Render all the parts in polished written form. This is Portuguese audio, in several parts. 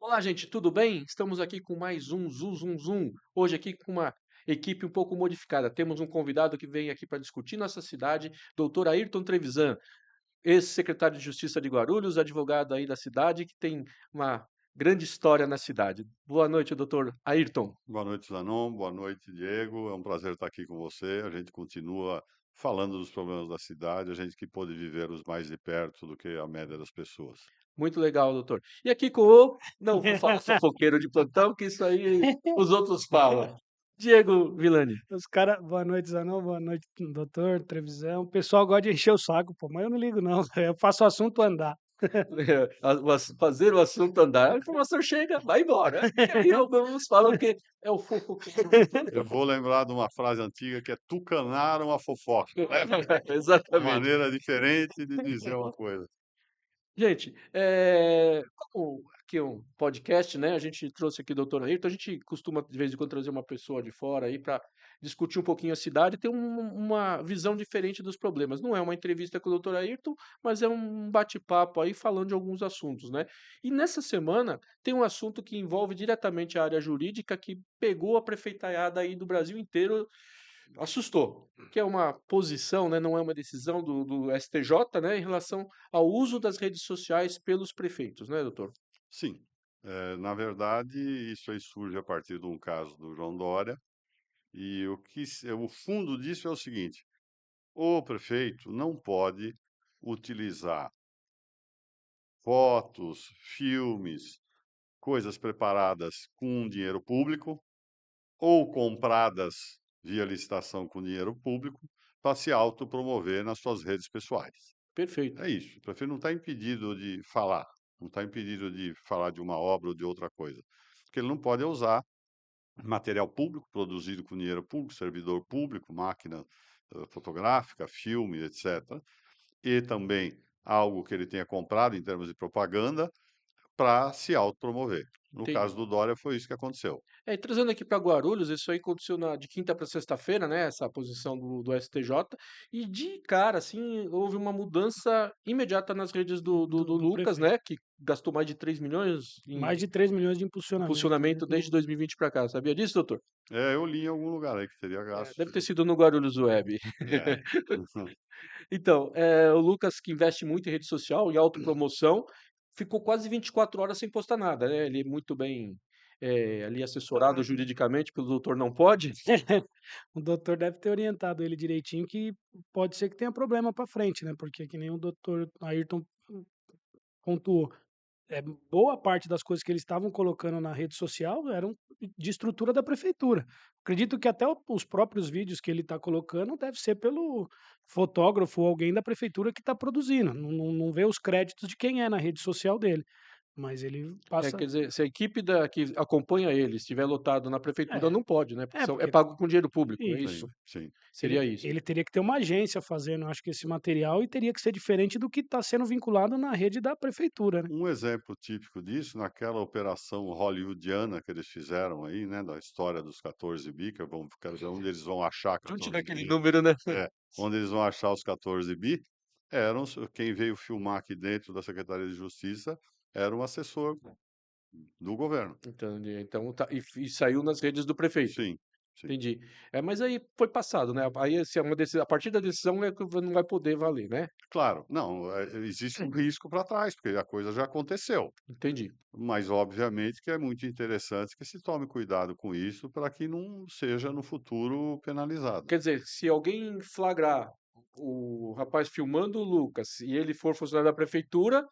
Olá, gente, tudo bem? Estamos aqui com mais um Zum Zum Zum. Hoje aqui com uma equipe um pouco modificada. Temos um convidado que vem aqui para discutir nossa cidade, doutor Ayrton Trevisan, ex-secretário de Justiça de Guarulhos, advogado aí da cidade, que tem uma grande história na cidade. Boa noite, doutor Ayrton. Boa noite, Zanon. Boa noite, Diego. É um prazer estar aqui com você. A gente continua falando dos problemas da cidade, a gente que pôde viver os mais de perto do que a média das pessoas. Muito legal, doutor. E aqui com o, não vou falar fofoqueiro de plantão, que isso aí os outros falam. Diego Villani. Os cara boa noite, Zanon, boa noite, doutor, Trevisão. O pessoal gosta de encher o saco, pô, mas eu não ligo não, eu faço o assunto andar. Fazer o assunto andar. A informação chega, vai embora. E aí alguns falam que é o fofoqueiro de Eu plantão. vou lembrar de uma frase antiga que é tucanaram a fofoca. Uma Exatamente. maneira diferente de dizer uma coisa. Gente, como aqui é um podcast, né? A gente trouxe aqui o doutor Ayrton, a gente costuma de vez em quando trazer uma pessoa de fora aí para discutir um pouquinho a cidade e ter uma visão diferente dos problemas. Não é uma entrevista com o doutor Ayrton, mas é um bate-papo aí falando de alguns assuntos, né? E nessa semana tem um assunto que envolve diretamente a área jurídica que pegou a prefeitaiada aí do Brasil inteiro, assustou, que é uma posição, né, não é uma decisão do STJ, né, em relação ao uso das redes sociais pelos prefeitos, né, doutor? Sim, na verdade, isso aí surge a partir de um caso do João Dória, e o fundo disso é o seguinte: o prefeito não pode utilizar fotos, filmes, coisas preparadas com dinheiro público ou compradas via licitação com dinheiro público para se autopromover nas suas redes pessoais. Perfeito. É isso. O prefeito não está impedido de falar, não está impedido de falar de uma obra ou de outra coisa. O que ele não pode é usar material público produzido com dinheiro público, servidor público, máquina fotográfica, filme, etc. E também algo que ele tenha comprado em termos de propaganda para se autopromover. No Entendi. caso do Dória, foi isso que aconteceu. E trazendo aqui para Guarulhos, isso aí aconteceu de quinta para sexta-feira, né? Essa posição do STJ, e de cara, assim, houve uma mudança imediata nas redes do Do Lucas, prefeito. né? Que gastou mais de 3 milhões Mais em de 3 milhões de impulsionamento, né, impulsionamento desde 2020 para cá. Sabia disso, doutor? Eu li em algum lugar aí que teria É, gasto. deve ter sido no Guarulhos Web. É. Então, o Lucas, que investe muito em rede social, em autopromoção, ficou quase 24 horas sem postar nada, né? Ele é muito bem ali assessorado juridicamente pelo doutor Não Pode. O doutor deve ter orientado ele direitinho que pode ser que tenha problema para frente, né, porque que nem o doutor Ayrton pontuou. Boa parte das coisas que eles estavam colocando na rede social eram de estrutura da prefeitura. Acredito que até os próprios vídeos que ele está colocando deve ser pelo fotógrafo ou alguém da prefeitura que está produzindo, não vê os créditos de quem é na rede social dele, mas ele Quer passa. dizer, se a equipe que acompanha ele estiver lotado na prefeitura, É, não pode, né? Porque é porque pago com dinheiro público, é isso. isso? Sim, sim. Seria Ele isso. ele teria que ter uma agência fazendo, acho que esse material e teria que ser diferente do que está sendo vinculado na rede da prefeitura, né. Um exemplo típico disso, naquela operação hollywoodiana que eles fizeram aí, né, da história dos 14 bi, quer dizer, onde eles vão achar Chute 14 naquele bi, número, né? é, onde eles vão achar os 14 bi, quem veio filmar aqui dentro da Secretaria de Justiça era um assessor do governo. Entendi. Então, e saiu nas redes do prefeito. Sim, sim. Entendi. Mas aí foi passado, né? Aí, se é uma decisão, a partir da decisão é que não vai poder valer, né? Claro, não, existe um risco para trás, porque a coisa já aconteceu. Entendi. Mas, obviamente, que é muito interessante que se tome cuidado com isso para que não seja no futuro penalizado. Quer dizer, se alguém flagrar o rapaz filmando o Lucas e ele for funcionário da prefeitura,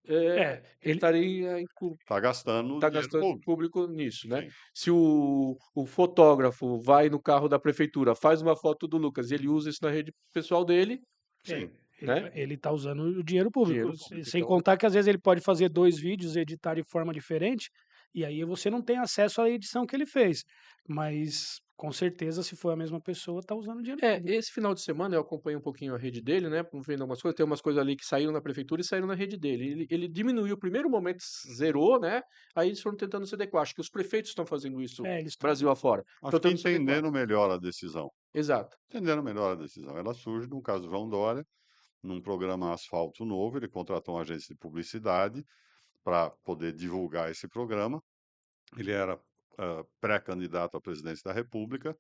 ele Ele estaria Está gastando tá dinheiro gastando público. público nisso, né? Sim, Se o fotógrafo vai no carro da prefeitura, faz uma foto do Lucas e ele usa isso na rede pessoal dele, é, sim. né? ele tá usando o dinheiro público, Dinheiro público. sem Então, contar que às vezes ele pode fazer 2 vídeos, editar de forma diferente, e aí você não tem acesso à edição que ele fez, mas com certeza se for a mesma pessoa, tá usando dinheiro público. esse final de semana eu acompanhei um pouquinho a rede dele, né? Vendo algumas coisas, tem umas coisas ali que saíram na prefeitura e saíram na rede dele. Ele diminuiu, o primeiro momento zerou, né? Aí eles foram tentando se adequar. Acho que os prefeitos estão fazendo isso É, eles estão. Brasil afora. Estão Acho que tentando se adequar. entendendo melhor a decisão. Exato. Entendendo melhor a decisão. Ela surge, no caso do João Dória, num programa Asfalto Novo, ele contratou uma agência de publicidade para poder divulgar esse programa. Ele era pré-candidato à presidência da República,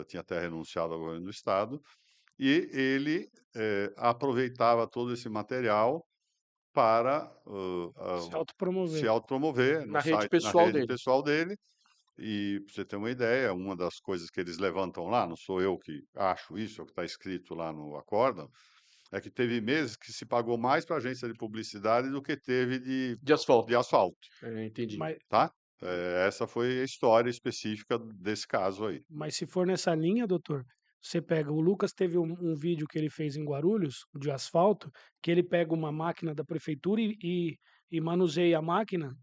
tinha até renunciado ao governo do Estado, e ele aproveitava todo esse material para Se se autopromover. autopromover no Na rede site, na pessoal rede dele. pessoal dele. E para você ter uma ideia, uma das coisas que eles levantam lá, não sou eu que acho isso, é o que está escrito lá no acórdão, é que teve meses que se pagou mais para a agência de publicidade do que teve De de asfalto. asfalto, Entendi. Mas, tá? Essa foi a história específica desse caso aí. mas se for nessa linha, doutor, você pega. O Lucas teve um vídeo que ele fez em Guarulhos, de asfalto, que ele pega uma máquina da prefeitura e manuseia a máquina,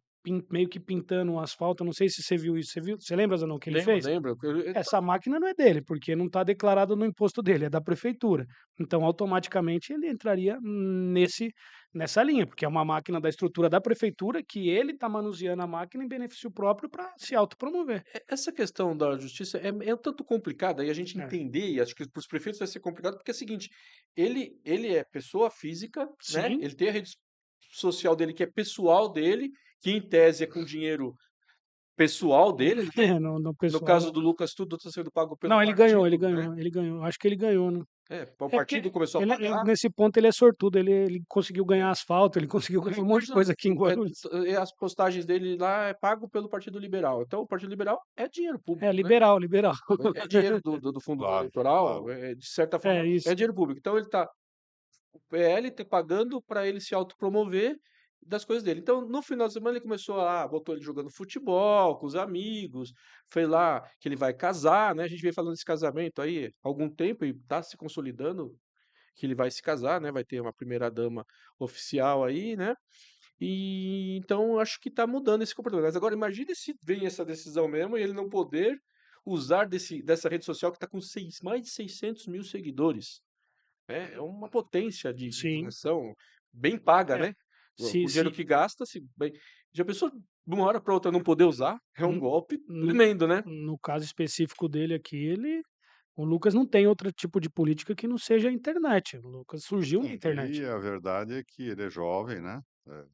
meio que pintando o asfalto. Não sei se você viu isso. Você viu? Você lembra, Zanon, o que ele Lembro, fez? lembro. Essa máquina não é dele, porque não está declarado no imposto dele, é da prefeitura. Então, automaticamente, ele entraria nessa linha, porque é uma máquina da estrutura da prefeitura que ele está manuseando a máquina em benefício próprio para se autopromover. Essa questão da justiça é um tanto complicada e a gente É. entender, e acho que para os prefeitos vai ser complicado, porque é o seguinte, ele é pessoa física, né? Sim, Ele tem a rede social dele que é pessoal dele, que em tese é com dinheiro pessoal dele, né? no No pessoal. caso do Lucas, tudo está sendo pago pelo Não, ele ganhou, ele partido, né? ganhou, ele ganhou. Acho que ele ganhou, né? O É porque partido começou a pagar. nesse ponto ele é sortudo, ele conseguiu ganhar asfalto, ele conseguiu ganhar um monte de coisa aqui em É, Guarulhos. e as postagens dele lá é pago pelo Partido Liberal. Então, o Partido Liberal é dinheiro É público, né? liberal, liberal. É dinheiro do fundo Claro, eleitoral, claro. de certa É forma, é isso. dinheiro público. Então, o PL tá pagando para ele se autopromover das coisas dele. Então, no final de semana, ele começou botou ele jogando futebol com os amigos, foi lá que ele vai casar, né? A gente vem falando desse casamento aí há algum tempo e está se consolidando que ele vai se casar, né? Vai ter uma primeira dama oficial aí, né? E então acho que está mudando esse comportamento. Mas agora imagine se vem essa decisão mesmo e ele não poder usar dessa rede social que está com mais de 600 mil seguidores. É uma potência de Sim. divulgação bem paga, É. né? Se, O dinheiro se, que gasta, se bem. Já pensou de uma hora para outra não poder usar? É um no, golpe no, tremendo, né? no caso específico dele aqui, o Lucas não tem outro tipo de política que não seja a internet. O Lucas surgiu na internet. E a verdade é que ele é jovem, né? É,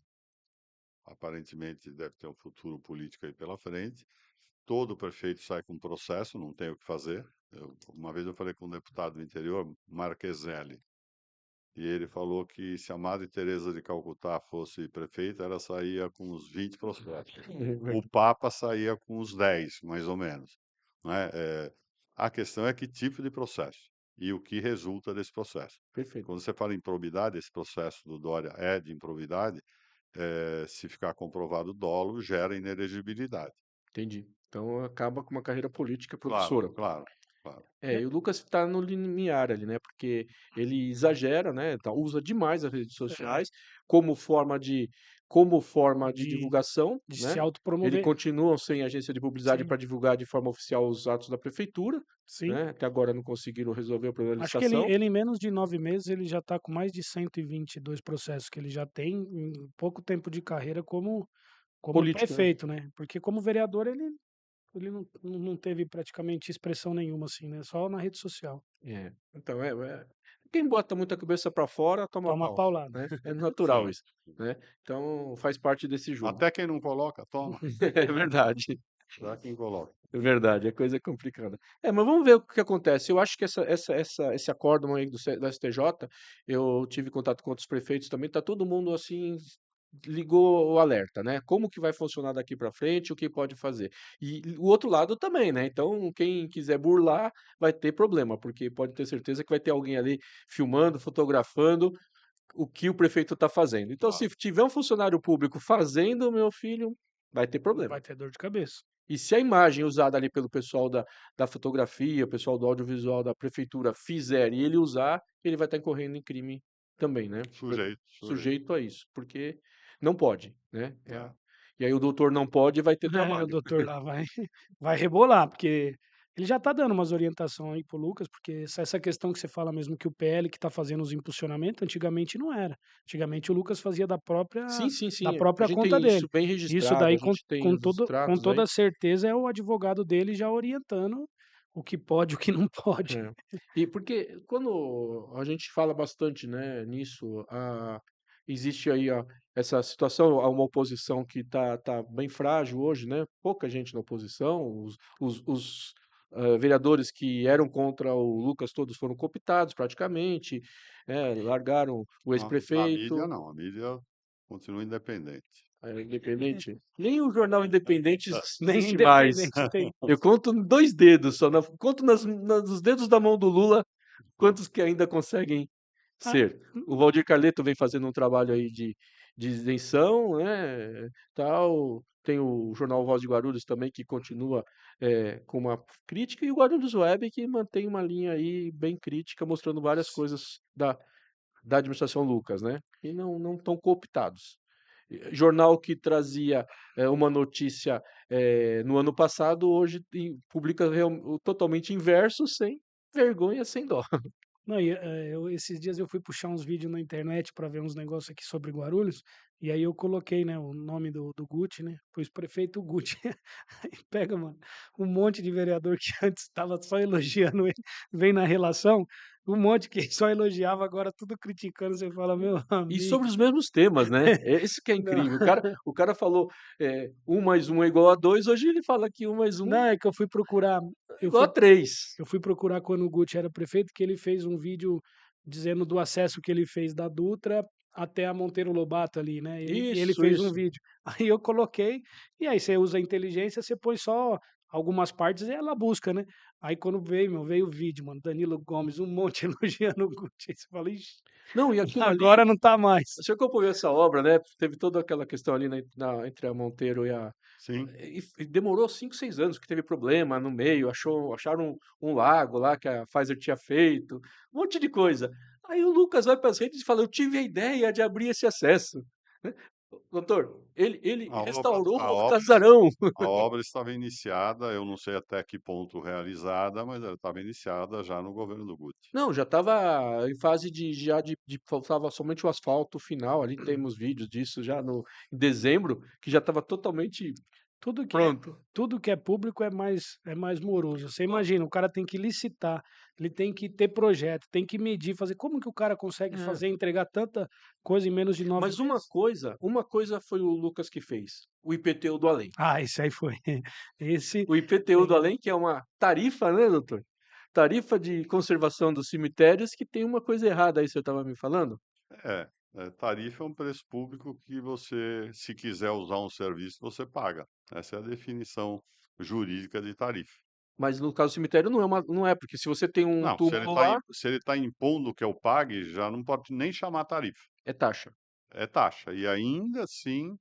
aparentemente deve ter um futuro político aí pela frente. Todo prefeito sai com processo, não tem o que fazer. Uma vez eu falei com um deputado do interior, Marqueselli, e ele falou que se a Madre Teresa de Calcutá fosse prefeita, ela saía com uns 20 processos. O Papa saía com uns 10, mais ou menos. Né? A questão é que tipo de processo e o que resulta desse processo. Perfeito, Quando você fala em improbidade, esse processo do Dória é de improbidade, se ficar comprovado dolo, gera inelegibilidade. entendi. Então acaba com uma carreira política Claro, promissora. claro, claro. É, E o Lucas está no limiar ali, né? Porque ele exagera, né? Usa demais as redes é, sociais como forma de de, divulgação, de se né? Ele autopromover. continua sem agência de publicidade Sim, para divulgar de forma oficial os atos da prefeitura, sim. né? Até agora não conseguiram resolver o problema da Acho que ele, licitação. ele em menos de 9 meses ele já está com mais de 122 processos que ele já tem em pouco tempo de carreira como Político, né? prefeito, né? Porque como vereador ele não teve praticamente expressão nenhuma, assim, né? Só na rede social. Então, quem bota muita cabeça para fora toma Toma pau, paulada. né? É natural Sim. isso, né? Então faz parte desse jogo. Até quem não coloca, toma. É verdade. Já quem coloca. É verdade, é coisa complicada. Mas vamos ver o que acontece. Eu acho que esse acórdão aí da STJ, eu tive contato com outros prefeitos também, tá todo mundo assim, ligou o alerta, né? Como que vai funcionar daqui para frente, o que pode fazer. E o outro lado também, né? Então, quem quiser burlar vai ter problema, porque pode ter certeza que vai ter alguém ali filmando, fotografando o que o prefeito está fazendo. Então, se Claro. tiver um funcionário público fazendo, meu filho, vai ter Vai problema. ter dor de cabeça. E se a imagem usada ali pelo pessoal da fotografia, o pessoal do audiovisual da prefeitura fizer e ele usar, ele vai estar incorrendo em crime também, né? Sujeito, sujeito. Sujeito a isso, porque não pode, né? É. E aí o doutor não pode e vai ter O trabalho. doutor lá vai rebolar, porque ele já está dando umas orientações aí pro Lucas, porque essa questão que você fala mesmo que o PL que está fazendo os impulsionamentos, antigamente não era. Antigamente o Lucas fazia da própria Sim, sim, da sim. A própria gente conta tem isso dele. bem Isso registrado, a daí com gente tem com os todo com extratos aí. toda certeza é o advogado dele já orientando o que pode, o que não pode. E porque quando a gente fala bastante, né, nisso, existe aí essa situação, há uma oposição que tá bem frágil hoje, né? Pouca gente na oposição, os vereadores que eram contra o Lucas todos foram cooptados praticamente, largaram o A mídia ex-prefeito, não, a mídia continua independente. Independente. Nem o jornal Independente Nem existe mais. independente tem. Eu conto em 2 dedos só, conto nos dedos da mão do Lula quantos que ainda conseguem Ah, ser. O Valdir Carleto vem fazendo um trabalho aí de isenção, né, tal. Tem o jornal Voz de Guarulhos também, que continua com uma crítica, e o Guarulhos Web, que mantém uma linha aí bem crítica, mostrando várias coisas da administração Lucas, né? E não estão cooptados. Jornal que trazia uma notícia no ano passado, hoje publica o totalmente inverso, sem vergonha, sem dó. não, esses dias eu fui puxar uns vídeos na internet para ver uns negócios aqui sobre Guarulhos, e aí eu coloquei, né, o nome do Guti, né? Pus prefeito Guti. Aí pega, mano, um monte de vereador que antes estava só elogiando ele, vem na relação, um monte que só elogiava, agora tudo criticando. Você fala, meu E amigo, sobre os mesmos temas, né? É isso que é não. incrível. O cara falou 1 mais 1 é igual a 2, hoje ele fala que 1 mais 1 Não, é que eu fui procurar, é eu igual fui a 3. Eu fui procurar quando o Guti era prefeito, que ele fez um vídeo dizendo do acesso que ele fez da Dutra até a Monteiro Lobato ali, né, ele Isso, fez um isso. vídeo. Aí eu coloquei, e aí você usa a inteligência, você põe só algumas partes e ela busca, né. Aí quando veio o vídeo, mano, Danilo Gomes, um monte elogiando o Guti, aí você fala: "Ixi, Não, e aquilo ali, agora não tá mais". você acompanhou essa obra, né? Teve toda aquela questão ali entre a Monteiro Sim. e demorou 5, 6 anos, que teve problema no meio, acharam um lago lá que a Pfizer tinha feito, um monte de coisa. Aí o Lucas vai para as redes e fala: "Eu tive a ideia de abrir esse acesso", né. Doutor, ele A obra restaurou a o obra casarão. a obra estava iniciada, eu não sei até que ponto realizada, mas ela estava iniciada já no governo do Guti. Não, já estava em fase de faltava somente o asfalto final, ali temos vídeos disso já no em dezembro, que já estava totalmente Tudo que é pronto. tudo que é público é mais moroso. Você imagina, o cara tem que licitar, ele tem que ter projeto, tem que medir, fazer, como que o cara consegue É. fazer, entregar tanta coisa em menos de 9 Mas uma meses? coisa uma coisa foi o Lucas que fez, o IPTU do além. Ah, esse aí foi esse O IPTU do é, além, que é uma tarifa, né, doutor? Tarifa de conservação dos cemitérios, que tem uma coisa errada aí, você estava me falando? Tarifa é um preço público que você, se quiser usar um serviço, você paga. Essa é a definição jurídica de tarifa. Mas no caso do cemitério não é, porque se você tem um Não, se ele túmulo está lá, se ele tá impondo que eu pague, já não pode nem chamar tarifa, é taxa. é taxa. E ainda assim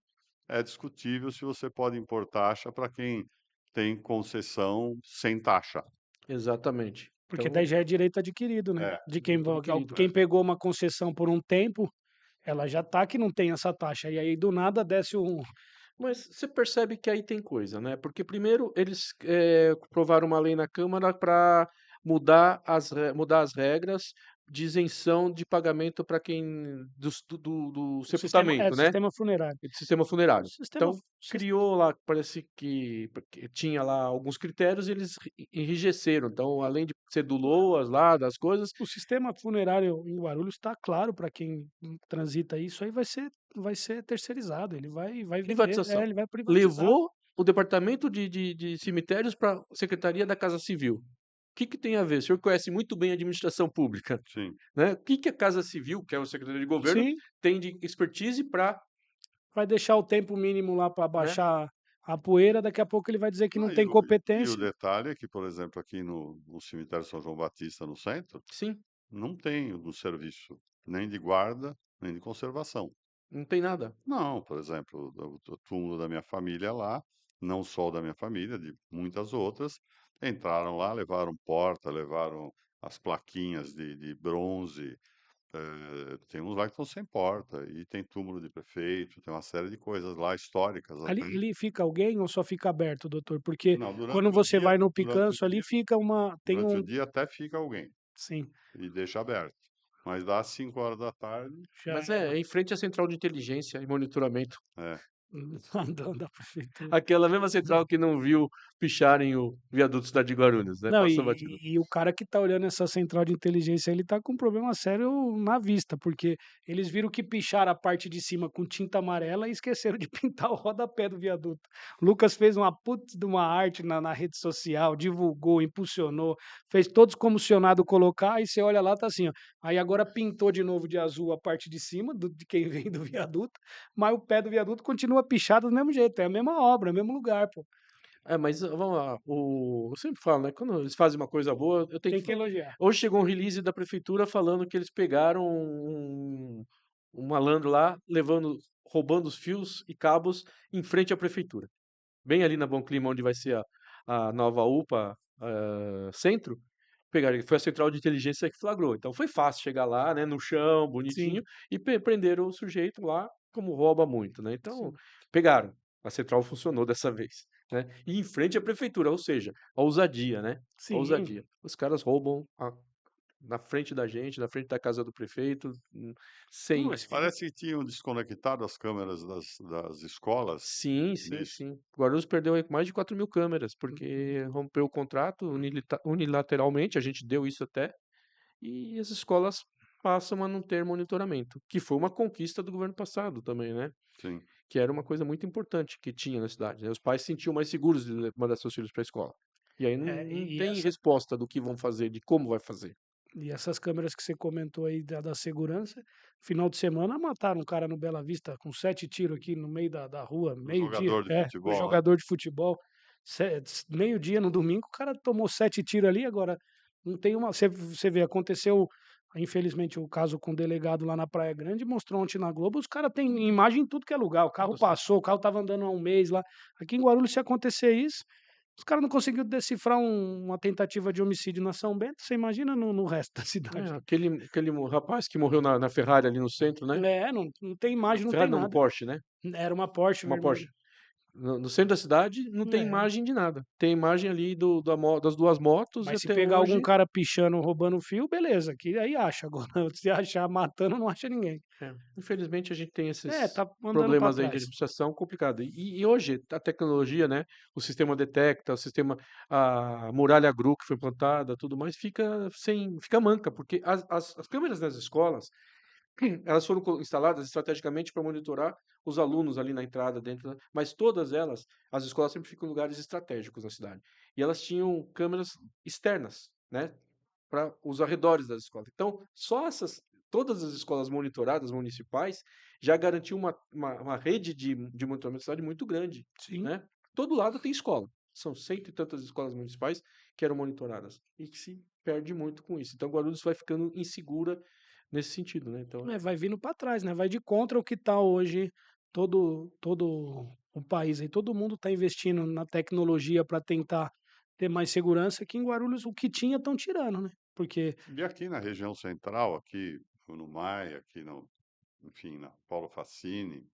é discutível se você pode impor taxa para quem tem concessão sem taxa. Exatamente. porque daí Então, já é direito adquirido, né, É, de direito adquirido. quem pegou uma concessão por um tempo, ela já tá que não tem essa taxa, e aí do nada desce um. Mas você percebe que aí tem coisa, né? Porque primeiro eles aprovaram uma lei na Câmara para mudar as regras de isenção de pagamento para quem do O sistema sepultamento, né? sistema funerário. De sistema O funerário. sistema Então, criou lá, parece que porque tinha lá alguns critérios e eles enrijeceram. Então, além de ser do LOAS lá, das coisas, O sistema funerário em Guarulhos está claro para quem transita isso aí vai ser terceirizado, ele vai vender, privatização. ele vai privatizar. Levou o departamento de cemitérios para a Secretaria da Casa Civil. O que que tem a ver? O senhor conhece muito bem a administração pública, sim. né? O que que a Casa Civil, que é o Secretaria de Governo, Sim, tem de expertise para, vai deixar o tempo mínimo lá para né? baixar a poeira, daqui a pouco ele vai dizer que não Ah, tem e o competência. detalhe é que, por exemplo, aqui no cemitério São João Batista, no centro, Sim, não tem o serviço nem de guarda, nem de conservação. não tem nada. Não, por exemplo, o túmulo da minha família lá, não só o da minha família, de muitas outras, entraram lá, levaram porta, levaram as plaquinhas de bronze. Tem uns lá que estão sem porta, e tem túmulo de prefeito, tem uma série de coisas lá históricas Ali até. ali fica alguém ou só fica aberto, doutor? Porque Não, quando você vai no durante o Picanço ali dia, fica tem durante o um, dia até fica alguém sim, e deixa aberto. Mas das 5 horas da tarde, já Mas é era. em frente à central de inteligência e monitoramento. é. Da prefeitura. Aquela mesma central que não viu picharem o viaduto Cidade de Guarulhos, né, Não, passou batido. e o cara que tá olhando essa central de inteligência, ele tá com um problema sério na vista, porque eles viram que picharam a parte de cima com tinta amarela e esqueceram de pintar o rodapé do viaduto. O Lucas fez uma putz de uma arte na rede social, divulgou, impulsionou, fez todos comissionados colocar, aí você olha lá, tá assim, ó. Aí agora pintou de novo de azul a parte de cima de quem vem do viaduto, mas o pé do viaduto continua pichado do mesmo jeito, é a mesma obra, é o mesmo lugar, pô. É, mas vamos lá, eu sempre falo, né, quando eles fazem uma coisa boa, eu tenho Tem que que elogiar. hoje chegou um release da prefeitura falando que eles pegaram um malandro lá, roubando os fios e cabos em frente à prefeitura. Bem ali na Bom Clima, onde vai ser a nova UPA, centro, pegaram, foi a central de inteligência que flagrou. Então foi fácil chegar lá, né, no chão, Sim, bonitinho, e prenderam o sujeito lá, como rouba muito, né? Então, sim. pegaram. A central funcionou dessa vez, né? E em frente à prefeitura, ou seja, a ousadia, né? A Sim. ousadia. Os caras roubam na frente da gente, na frente da casa do prefeito, Não, sem. mas fica Parece que tinham desconectado as câmeras das escolas Sim, sim, nisso. sim. Guarulhos perdeu aí mais de 4.000 câmeras, porque rompeu o contrato unilateralmente, a gente deu isso até, e as escolas passam a não ter monitoramento, que foi uma conquista do governo passado também, né? Sim. Que era uma coisa muito importante que tinha na cidade, né? Os pais se sentiam mais seguros de mandar seus filhos para a escola. E aí não, é, não e tem resposta do que vão fazer, de como vai fazer. essas câmeras que você comentou aí da segurança, final de semana mataram um cara no Bela Vista com 7 tiros aqui no meio da rua, O meio-dia. jogador de É, o futebol, né? jogador de futebol, meio-dia no domingo, o cara tomou 7 tiros ali, agora não tem uma. Você vê, aconteceu, infelizmente, o caso com o delegado lá na Praia Grande, mostrou ontem na Globo, os caras têm imagem em tudo que é lugar. O carro Nossa, passou, o carro tava andando há um mês lá. Aqui em Guarulhos, se acontecer isso. Os caras não conseguiu decifrar uma tentativa de homicídio na São Bento, você imagina no resto da cidade. aquele rapaz que morreu na Ferrari ali no centro, né? É, não tem Na imagem, não tem Ferrari não, no nada. Porsche, né? Era uma Porsche Uma vermelha. Porsche. No centro da cidade não tem É, imagem de nada. Tem imagem ali das duas motos e mas se até pegar algum hoje. cara pichando, roubando fio, beleza, que aí acha. Agora, se achar matando, não acha ninguém. Infelizmente a gente tem É, esses tá andando pra problemas aí de trás. administração complicado. E hoje a tecnologia, né, o sistema detecta, a muralha GRU que foi implantada, tudo mais, fica manca, porque as câmeras das escolas, elas foram instaladas estrategicamente para monitorar os alunos ali na entrada, dentro, mas todas elas, as escolas sempre ficam em lugares estratégicos na cidade. E elas tinham câmeras externas, né, para os arredores das escolas. Então, todas as escolas monitoradas municipais já garantiu uma rede de monitoramento da cidade muito grande, Sim. né? Todo lado tem escola. São cento e tantas escolas municipais que eram monitoradas e que se perde muito com isso. Então, Guarulhos vai ficando insegura nesse sentido, né? Então, É, vai vindo pra trás, né? Vai de contra o que tá hoje todo o país aí. Todo mundo tá investindo na tecnologia para tentar ter mais segurança. Aqui em Guarulhos, o que tinha, estão tirando, né? Porque E aqui na região central, aqui no Maia, aqui no, enfim, na Paulo Facini,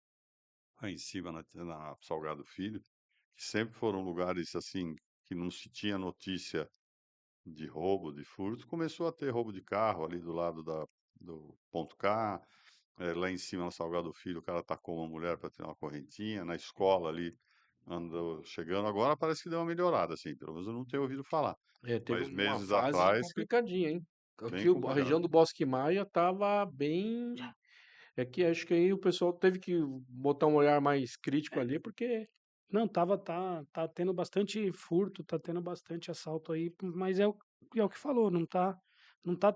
lá em cima na Salgado Filho, que sempre foram lugares assim que não se tinha notícia de roubo, de furto, começou a ter roubo de carro ali do lado do ponto K, lá em cima na Salgado Filho, o cara atacou uma mulher para tirar uma correntinha, na escola ali andou chegando, agora parece que deu uma melhorada, assim, pelo menos eu não tenho ouvido falar, teve mas uma meses fase atrás, complicadinha, hein? bem Aqui a complicado. região do Bosque Maia estava bem. É que acho que aí o pessoal teve que botar um olhar mais crítico ali, porque não, tá tendo bastante furto, tá tendo bastante assalto aí, mas é o que falou, não tá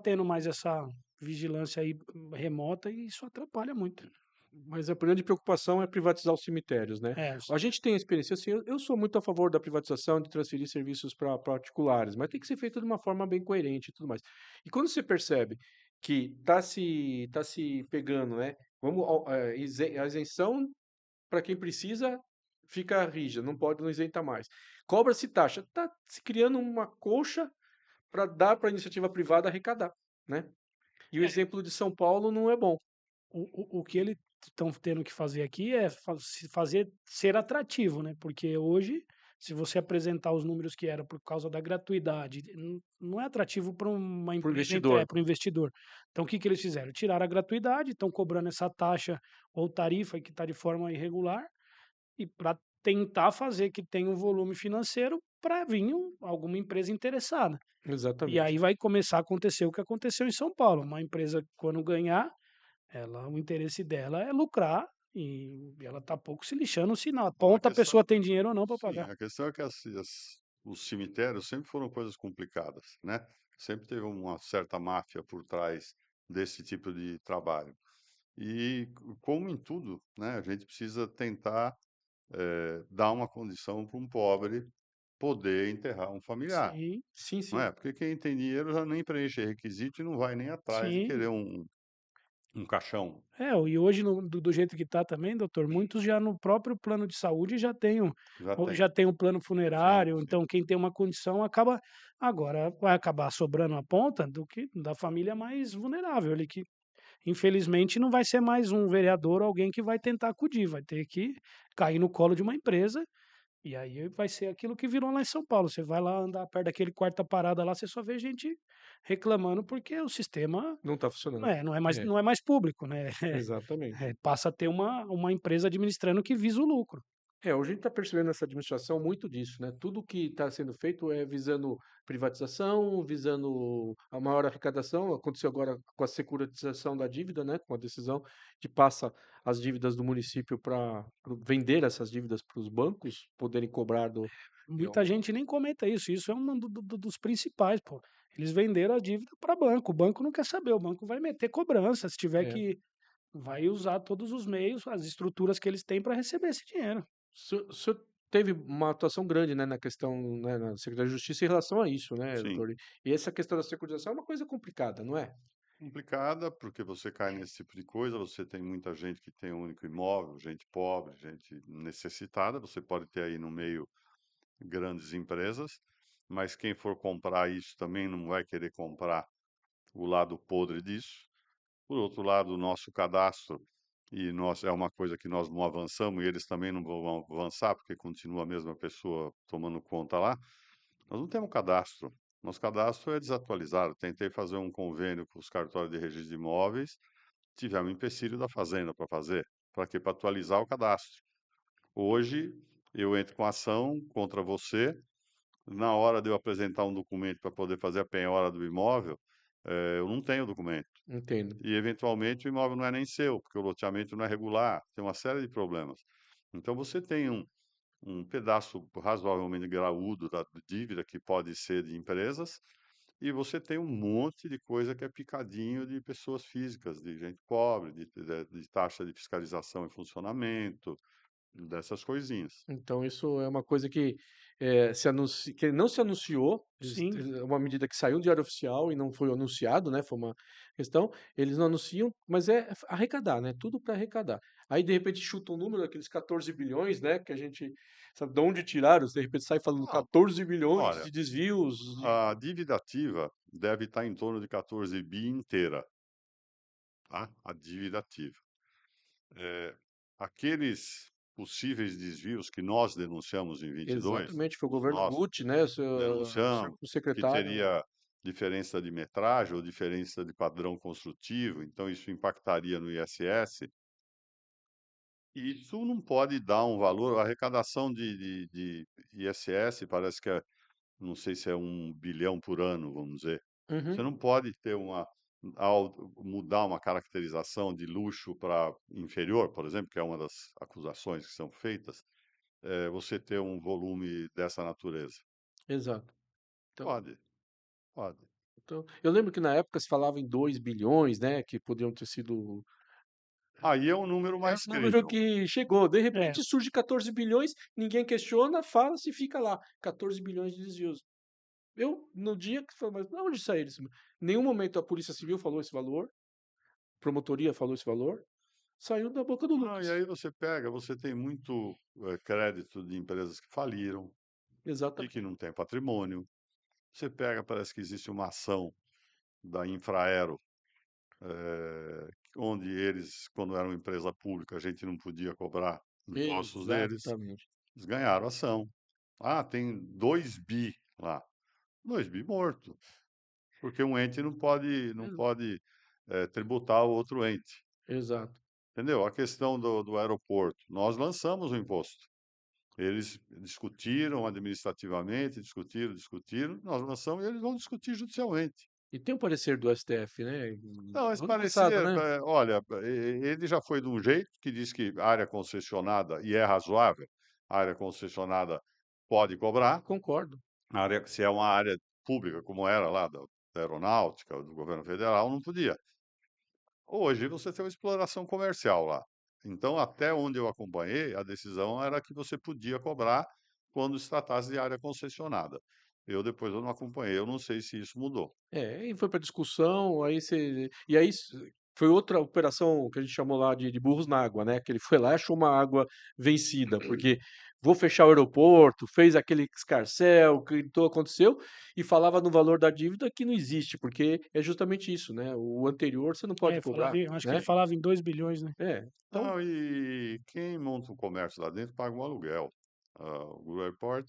tendo mais essa vigilância aí remota e isso atrapalha muito. mas a grande preocupação é privatizar os cemitérios, né? É, A gente tem experiência, assim, eu sou muito a favor da privatização, de transferir serviços para particulares, mas tem que ser feito de uma forma bem coerente e tudo mais. E quando você percebe que tá se pegando, né? A isenção para quem precisa fica rígida, não isenta mais. Cobra-se taxa, tá se criando uma colcha para dar para a iniciativa privada arrecadar, né? E o é, exemplo de São Paulo não é bom. o que eles estão tendo que fazer aqui é se fazer ser atrativo, né? Porque hoje, se você apresentar os números que era por causa da gratuidade, não é atrativo para uma Para o empresa, investidor. para o investidor. Então, o que que eles fizeram? Tiraram a gratuidade, estão cobrando essa taxa ou tarifa que está de forma irregular, e para tentar fazer que tenha um volume financeiro para vir alguma empresa interessada. E Exatamente. aí vai começar a acontecer o que aconteceu em São Paulo, uma empresa quando ganhar, o interesse dela é lucrar e ela tá pouco se lixando se na A ponta a questão pessoa tem dinheiro ou não para sim, pagar. a questão é que os cemitérios sempre foram coisas complicadas, né. Sempre teve uma certa máfia por trás desse tipo de trabalho. E como em tudo, né, a gente precisa tentar, dar uma condição para um pobre poder enterrar um familiar, Sim, Sim, não sim. é? Porque quem tem dinheiro já nem preenche requisito e não vai nem atrás de querer sim. um caixão. E hoje do jeito que está também, doutor, muitos já no próprio plano de saúde Já tem. já tem um plano Sim, funerário, sim. então quem tem uma condição acaba agora vai acabar sobrando a ponta do que da família mais vulnerável ali que, infelizmente, não vai ser mais um vereador ou alguém que vai tentar acudir, vai ter que cair no colo de uma empresa, e aí vai ser aquilo que virou lá em São Paulo, você vai lá andar perto daquele quarta parada lá, você só vê gente reclamando porque o sistema Não está funcionando. É, não é mais público, né. exatamente. Passa a ter uma empresa administrando que visa o lucro. Hoje a gente está percebendo nessa administração muito disso, né? Tudo que está sendo feito é visando privatização, visando a maior arrecadação. Aconteceu agora com a securitização da dívida, né? Com a decisão de passa as dívidas do município para vender essas dívidas para os bancos poderem cobrar do. É Muita um- gente nem comenta isso, isso é um dos principais, pô. Eles venderam a dívida para banco, o banco não quer saber, o banco vai meter cobrança, se tiver é. que vai usar todos os meios, as estruturas que eles têm para receber esse dinheiro. O senhor teve uma atuação grande, né, na questão, né, na Secretaria de Justiça em relação a isso, né, Sim. doutor? E essa questão da securitização é uma coisa complicada, não é? Complicada, porque você cai nesse tipo de coisa, você tem muita gente que tem um único imóvel, gente pobre, gente necessitada, você pode ter aí no meio grandes empresas, mas quem for comprar isso também não vai querer comprar o lado podre disso. Por outro lado, o nosso cadastro, e nós é uma coisa que nós não avançamos e eles também não vão avançar, porque continua a mesma pessoa tomando conta lá. Nós não temos cadastro. Nosso cadastro é desatualizado. Tentei fazer um convênio com os cartórios de registro de imóveis, tivemos um empecilho da Fazenda para fazer. Para quê? Para atualizar o cadastro. Hoje, eu entro com ação contra você. Na hora de eu apresentar um documento para poder fazer a penhora do imóvel, eu não tenho documento. Entendo. E, eventualmente, o imóvel não é nem seu, porque o loteamento não é regular, tem uma série de problemas. Então, você tem um pedaço razoavelmente graúdo da dívida que pode ser de empresas, e você tem um monte de coisa que é picadinho de pessoas físicas, de gente pobre, de taxa de fiscalização em funcionamento, dessas coisinhas. Então isso é uma coisa que, que não se anunciou, Sim, é uma medida que saiu do diário oficial e não foi anunciado, né, foi uma questão, eles não anunciam, mas é arrecadar, né, tudo para arrecadar. Aí de repente chuta um número, aqueles 14 bilhões, né, que a gente sabe de onde tiraram, de repente sai falando Não, 14 bilhões olha, de desvios de a dívida ativa deve estar em torno de 14 bi inteira, tá? A dívida ativa. Eh, Aqueles possíveis desvios que nós denunciamos em 22, exatamente, foi o os governo nossos, Guti, né, o seu denunciamos que secretário teria diferença de metragem ou diferença de padrão construtivo, então isso impactaria no ISS. Isso não pode dar um valor, a arrecadação de ISS parece que é, não sei se é 1 bilhão por ano, vamos dizer. Você uhum, não pode ter ao mudar uma caracterização de luxo para inferior, por exemplo, que é uma das acusações que são feitas, você ter um volume dessa natureza. exato. Então Pode, pode. então, eu lembro que na época se falava em 2 bilhões, né, que poderiam ter sido Aí é um número é o mais número crível. que chegou, de é. repente surge 14 bilhões, ninguém questiona, fala-se e fica lá, 14 bilhões de desvios. Eu, no dia que falei: "Mas da onde saiu isso?" Nenhum momento a Polícia Civil falou esse valor, promotoria falou esse valor, saiu da boca do Ah, e Lucas. aí você pega, você tem muito, crédito de empresas que faliram e que Exatamente. não têm patrimônio. Você pega, parece que existe uma ação da Infraero, onde eles, quando eram empresa pública, a gente não podia cobrar impostos deles. Exatamente. Eles ganharam a ação. Ah, tem 2 bi lá. 2 bi morto, porque um ente não pode Exa tributar o outro ente. exato. entendeu? A questão do aeroporto, nós lançamos o imposto. Eles discutiram administrativamente, discutiram, nós lançamos e eles vão discutir judicialmente. E tem um parecer do STF, né, Não, esse ano passado, parecer, né. olha, ele já foi de um jeito que diz que a área concessionada, e é razoável, a área concessionada pode cobrar, Concordo. a área se é uma área pública, como era lá da aeronáutica, do governo federal, não podia. Hoje você tem uma exploração comercial lá. Então, até onde eu acompanhei, a decisão era que você podia cobrar quando se tratasse de área concessionada. Depois eu não acompanhei, eu não sei se isso mudou. É, e foi para discussão, aí você e aí foi outra operação que a gente chamou lá de burros na água, né, que ele foi lá e achou uma água vencida, porque vou fechar o aeroporto, fez aquele escarcéu, gritou, aconteceu, e falava no valor da dívida que não existe, porque é justamente isso, né, o anterior você não pode cobrar, Acho que ele né. falava em 2 bilhões, né? É, então Não, e quem monta um comércio lá dentro paga um aluguel. O airport,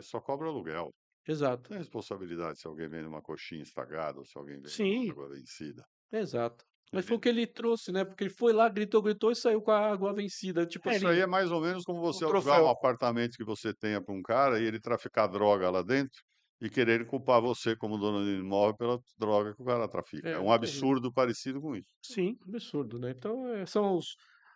só cobra aluguel. exato, Tem responsabilidade se alguém vende uma coxinha estragada ou se alguém vende uma Sim, água vencida, exato. Mas foi o entende? que ele trouxe, né, porque ele foi lá, gritou, gritou e saiu com a água vencida, tipo Isso aí assim, é mais ou menos como o você alugar um troféu. apartamento que você tenha para um cara e ele traficar droga lá dentro e querer culpar você como dono do imóvel pela droga que o cara trafica. É É, um terrível. absurdo parecido com isso. sim. Absurdo, né. Então, são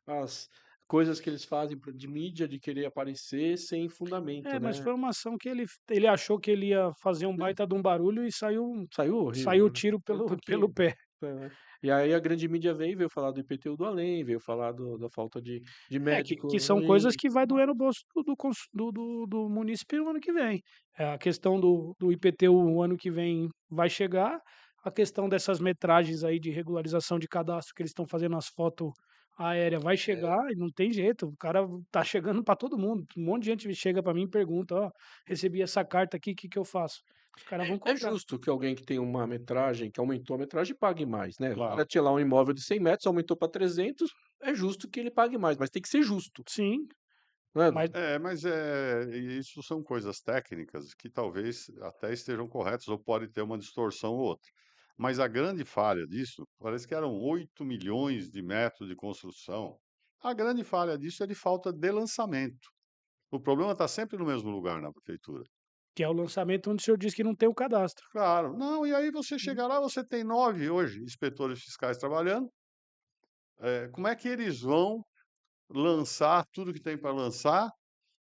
as coisas que eles fazem de mídia, de querer aparecer sem fundamento, É, mas né. foi uma ação que ele achou que ele ia fazer um É, baita de um barulho e saiu saiu o horrível, né. tiro Foi um pelo pouquinho pé. é. E aí a grande mídia veio falar do IPTU do além, veio falar da falta de É, que médico são coisas aí que vai doer no bolso do munícipe o ano que vem. A questão do IPTU o ano que vem vai chegar, a questão dessas metragens aí de regularização de cadastro que eles estão fazendo as fotos aérea vai é. chegar e não tem jeito, o cara tá chegando para todo mundo. Um monte de gente chega para mim e pergunta: "Ó, recebi essa carta aqui, o que que eu faço?". Os caras vão É cobrar. justo que alguém que tem uma metragem, que aumentou a metragem, pague mais, né. O cara Claro. tinha lá um imóvel de 100 metros, aumentou para 300, é justo que ele pague mais, mas tem que ser justo, Sim, né. mas Mas isso são coisas técnicas que talvez até estejam corretas ou pode ter uma distorção ou outra. Mas a grande falha disso, parece que eram 8 milhões de metros de construção. A grande falha disso é de falta de lançamento. O problema está sempre no mesmo lugar na prefeitura. que é o lançamento onde o senhor diz que não tem o cadastro. Claro, não, e aí você Uhum. chega lá, você tem 9 hoje inspetores fiscais trabalhando. Como é que eles vão lançar tudo que tem para lançar?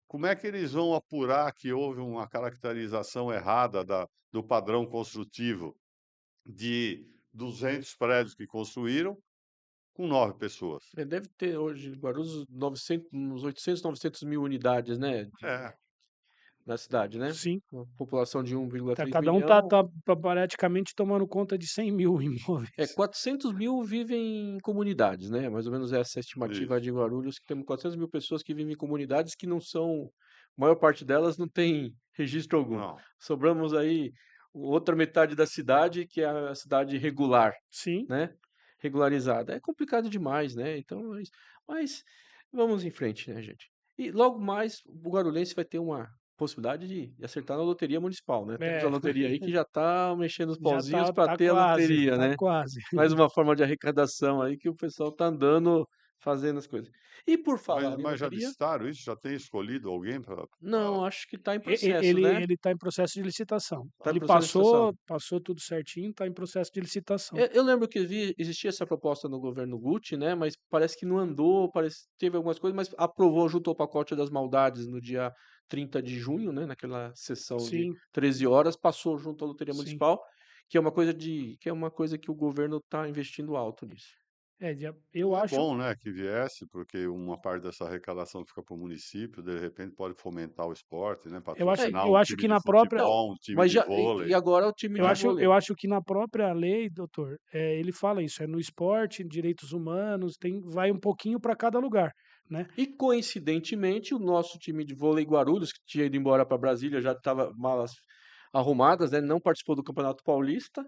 Como é que eles vão apurar que houve uma caracterização errada do padrão construtivo de 200 prédios que construíram com 9 pessoas? Deve ter hoje em Guarulhos 900, uns 800, 900 mil unidades, né, É, na cidade, né. Sim. Uma população de Tá, 1,3 cada um tá milhão. tá tá praticamente tomando conta de 100.000 imóveis. 400 mil vivem em comunidades, né, mais ou menos essa é a estimativa isso. de Guarulhos, que temos 400 mil pessoas que vivem em comunidades que não são, a maior parte delas não tem registro algum. Não. Sobramos aí outra metade da cidade, que é a cidade regular, Sim, né, regularizada. É complicado demais, né, então é isso. Mas vamos em frente, né, gente. E logo mais o guarulhense vai ter uma possibilidade de acertar na loteria municipal, né. Temos a é, loteria aí que já está mexendo os já pauzinhos para tá ter a quase, loteria, tá né. quase. Mais uma forma de arrecadação aí que o pessoal tá andando, fazendo as coisas. E por Mas falar em mas já loteria, licitaram isso? Já tem escolhido alguém para não, acho que tá em E processo, né. ele tá em processo de licitação. Tá em Ele processo de licitação. passou tudo certinho, tá em processo de licitação. Eu lembro que existia essa proposta no governo Guti, né, mas parece que não andou, parece teve algumas coisas, mas aprovou junto ao pacote das maldades no dia 30 de junho, né, naquela sessão de Sim, 13 horas, passou junto à loteria sim. municipal, que é uma coisa que o governo tá investindo alto nisso. É, eu é acho bom, né, que viesse, porque uma parte dessa arrecadação fica para o município, de repente pode fomentar o esporte, né, É, patrocinar eu um acho time que de na própria não, futebol, um time mas de já e vôlei, agora é o time de né? vôlei. eu acho que na própria lei, doutor, ele fala isso, é no esporte, direitos humanos, vai um pouquinho para cada lugar, né. E coincidentemente, o nosso time de vôlei Guarulhos, que tinha ido embora para Brasília, já estava malas arrumadas, né, não participou do Campeonato Paulista.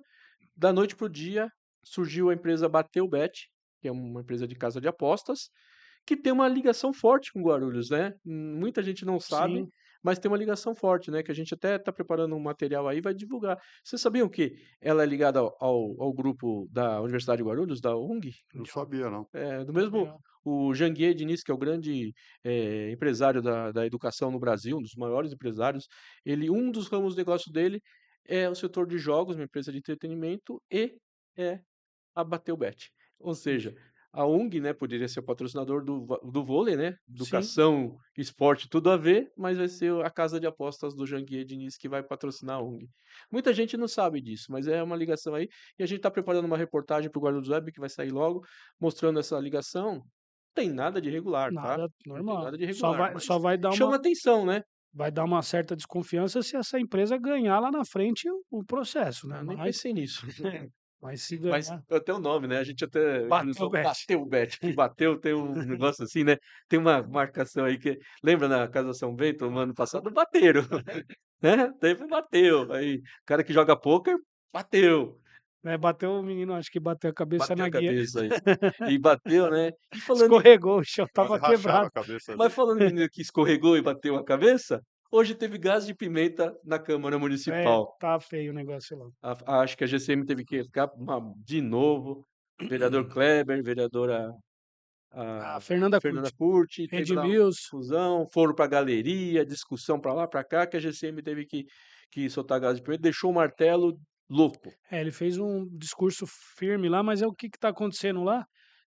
Da noite para o dia, surgiu a empresa Bateu Bet, que é uma empresa de casa de apostas, que tem uma ligação forte com Guarulhos, né. Muita gente não sabe, Sim, mas tem uma ligação forte, né, que a gente até está preparando um material aí, vai divulgar. Vocês sabiam que ela é ligada ao grupo da Universidade de Guarulhos, da UNG? Não sabia, não. É, do mesmo Legal. o Janguier Diniz, que é o grande, empresário da educação no Brasil, um dos maiores empresários, um dos ramos de negócio dele é o setor de jogos, uma empresa de entretenimento, e é a Bateu Bet. Ou seja, a UNG, né, poderia ser o patrocinador do vôlei, né, Sim, educação, esporte, tudo a ver, mas vai ser a casa de apostas do Janguier Diniz que vai patrocinar a UNG. Muita gente não sabe disso, mas é uma ligação aí, e a gente está preparando uma reportagem para o Guarulhos Web, que vai sair logo, mostrando essa ligação. Não tem nada de irregular, tá? nada Não tem normal. nada de Só irregular, vai mas só vai dar uma chama atenção, né? vai dar uma certa desconfiança se essa empresa ganhar lá na frente o processo, né, Eu nem pensei nisso. mas se Mas ganhar até o nome, né, a gente até bateu o utilizou bet. Bateu Bet, que bateu tem um negócio assim, né, tem uma marcação aí que lembra na Casa São Bento, no ano passado, bateram, né, teve bateu, aí o cara que joga pôquer, bateu, Bateu o menino, acho que bateu a cabeça bateu na a guia, cabeça aí, e bateu, né. E falando em escorregou, o chão Quase estava racharam quebrado. a cabeça mas dele. falando em menino que escorregou e bateu a cabeça, hoje teve gás de pimenta na Câmara É, Municipal. tá feio o negócio lá. Acho que a GCM teve que ficar de novo, vereador Kleber, vereadora A a Fernanda Fernanda Curti, Curti, teve lá uma Edmilson, confusão, foram para a galeria, discussão para lá, para cá, que a GCM teve que soltar gás de pimenta, deixou o martelo louco. ele fez um discurso firme lá, mas é o que está acontecendo lá,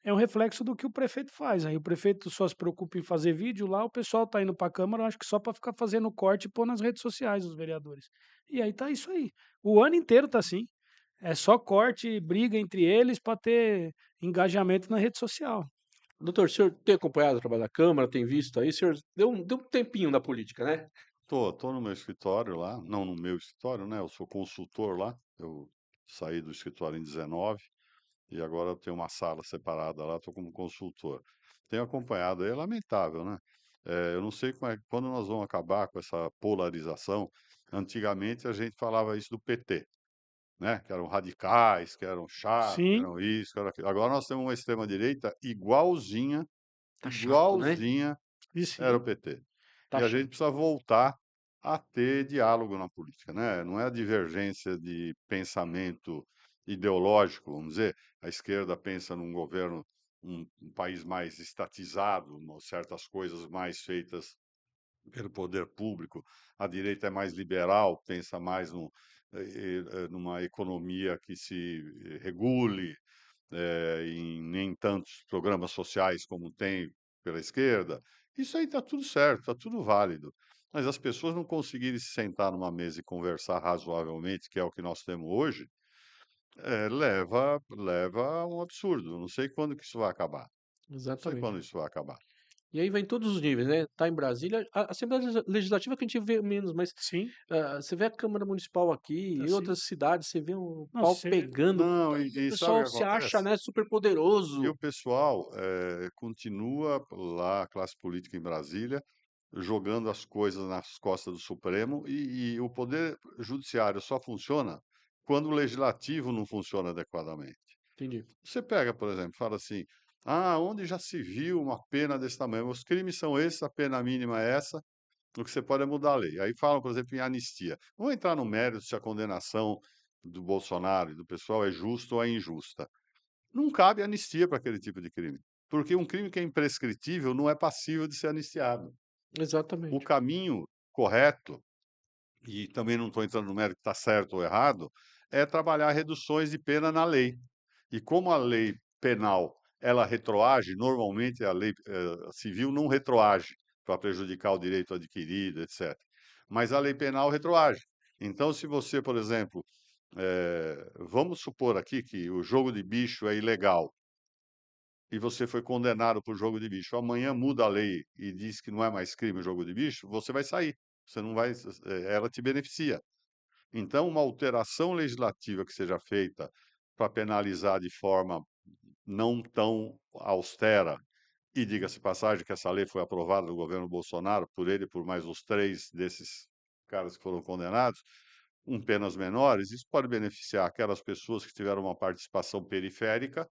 é um reflexo do que o prefeito faz. Aí o prefeito só se preocupa em fazer vídeo lá, o pessoal tá indo para a Câmara, eu acho que só para ficar fazendo corte e pôr nas redes sociais os vereadores. E aí tá isso aí. O ano inteiro tá assim. É só corte e briga entre eles para ter engajamento na rede social. Doutor, o senhor tem acompanhado o trabalho da Câmara, tem visto aí, o senhor deu um tempinho na política, né? Tô no meu escritório lá, não no meu escritório, né? Eu sou consultor lá. Eu saí do escritório em 19 e agora eu tenho uma sala separada lá, estou como consultor. Tenho acompanhado, é lamentável, né? Eu não sei quando nós vamos acabar com essa polarização. Antigamente a gente falava isso do PT, né? Que eram radicais, que eram chatos, que Sim, eram isso, que eram aquilo. Agora nós temos uma extrema-direita igualzinha, Tá chato, né? igualzinha era o sim, PT. Tá E a gente chato. precisa voltar a ter diálogo na política, né? Não é a divergência de pensamento ideológico, vamos dizer. A esquerda pensa num governo, um país mais estatizado, certas coisas mais feitas pelo poder público. A direita é mais liberal, pensa mais numa economia que se regule, em nem tantos programas sociais como tem pela esquerda. Isso aí está tudo certo, está tudo válido. Mas as pessoas não conseguirem se sentar numa mesa e conversar razoavelmente, que é o que nós temos hoje, leva a um absurdo. Eu não sei quando que isso vai acabar. Não sei quando Exatamente. isso vai acabar. E aí vai em todos os níveis, né? Tá em Brasília, a Assembleia Legislativa que a gente vê menos, mas sim, você vê a Câmara Municipal aqui, em assim. outras cidades, você vê um Não, pau você pegando, Não, puta, o e sabe o pessoal que se acha, acontece? né, super E poderoso. o pessoal continua lá, a classe política em Brasília, jogando as coisas nas costas do Supremo, e o Poder Judiciário só funciona quando o Legislativo não funciona adequadamente. Entendi. Você pega, por exemplo, fala assim: ah, onde já se viu uma pena desse tamanho? Os crimes são esses, a pena mínima é essa, o que você pode é mudar a lei. Aí falam, por exemplo, em anistia. Vamos entrar no mérito se a condenação do Bolsonaro e do pessoal é justa ou é injusta. Não cabe anistia para aquele tipo de crime, porque um crime que é imprescritível não é passível de ser anistiado. O Exatamente. caminho correto, e também não estou entrando no mérito que está certo ou errado, é trabalhar reduções de pena na lei. E como a lei penal ela retroage, normalmente a lei civil não retroage para prejudicar o direito adquirido, etc. Mas a lei penal retroage. Então, se você, por exemplo, vamos supor aqui que o jogo de bicho é ilegal e você foi condenado por jogo de bicho, amanhã muda a lei e diz que não é mais crime o jogo de bicho, você vai sair. Você não vai, ela te beneficia. Então, uma alteração legislativa que seja feita para penalizar de forma não tão austera, e diga-se de passagem que essa lei foi aprovada no governo Bolsonaro, por ele e por mais uns 3 desses caras que foram condenados, penas menores, isso pode beneficiar aquelas pessoas que tiveram uma participação periférica,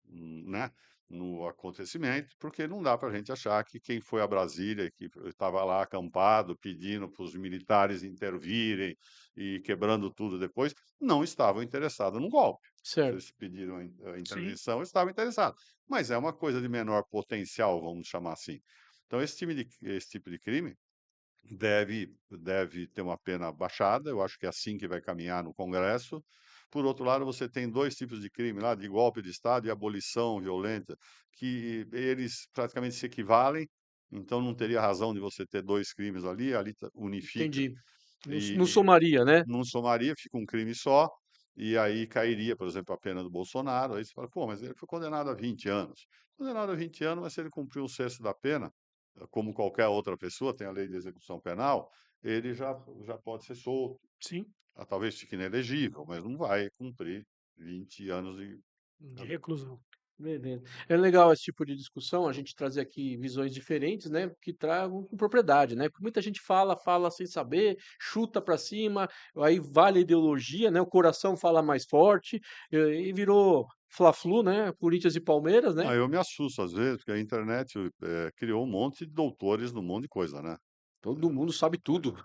né? no acontecimento, porque não dá para a gente achar que quem foi a Brasília, que estava lá acampado, pedindo para os militares intervirem e quebrando tudo depois, não estavam interessados no golpe. Se Certo. eles pediram a Sim, intervenção, estavam interessados. Mas é uma coisa de menor potencial, vamos chamar assim. Então, esse tipo de crime deve ter uma pena baixada, eu acho que é assim que vai caminhar no Congresso. Por outro lado, você tem 2 tipos de crime lá, de golpe de Estado e abolição violenta, que eles praticamente se equivalem, então não teria razão de você ter 2 crimes ali unifica Entendi. Não e somaria, né? não somaria, fica um crime só, e aí cairia, por exemplo, a pena do Bolsonaro, aí você fala: "Pô, mas ele foi condenado a 20 anos". Condenado a 20 anos, mas se ele cumpriu 1/6 da pena, como qualquer outra pessoa, tem a lei de execução penal, ele já pode ser solto. sim, Talvez fique inelegível, mas não vai cumprir 20 anos de de reclusão. Beleza. É legal esse tipo de discussão, a gente trazer aqui visões diferentes, né, que tragam com propriedade, né, porque muita gente fala, fala sem saber, chuta pra cima, aí vale a ideologia, né, o coração fala mais forte, e virou Fla-Flu, né, Corinthians e Palmeiras, né. eu me assusto às vezes, porque a internet, criou um monte de doutores num monte de coisa, né. Todo mundo sabe tudo.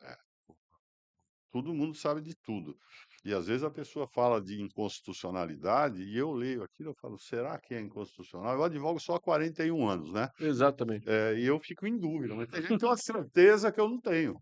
É. Todo mundo sabe de tudo. E às vezes a pessoa fala de inconstitucionalidade e eu leio aquilo, eu falo: "Será que é inconstitucional?" Eu advogo só há 41 anos, né, Exatamente. e eu fico em dúvida, mas tem gente que tem uma certeza que eu não tenho.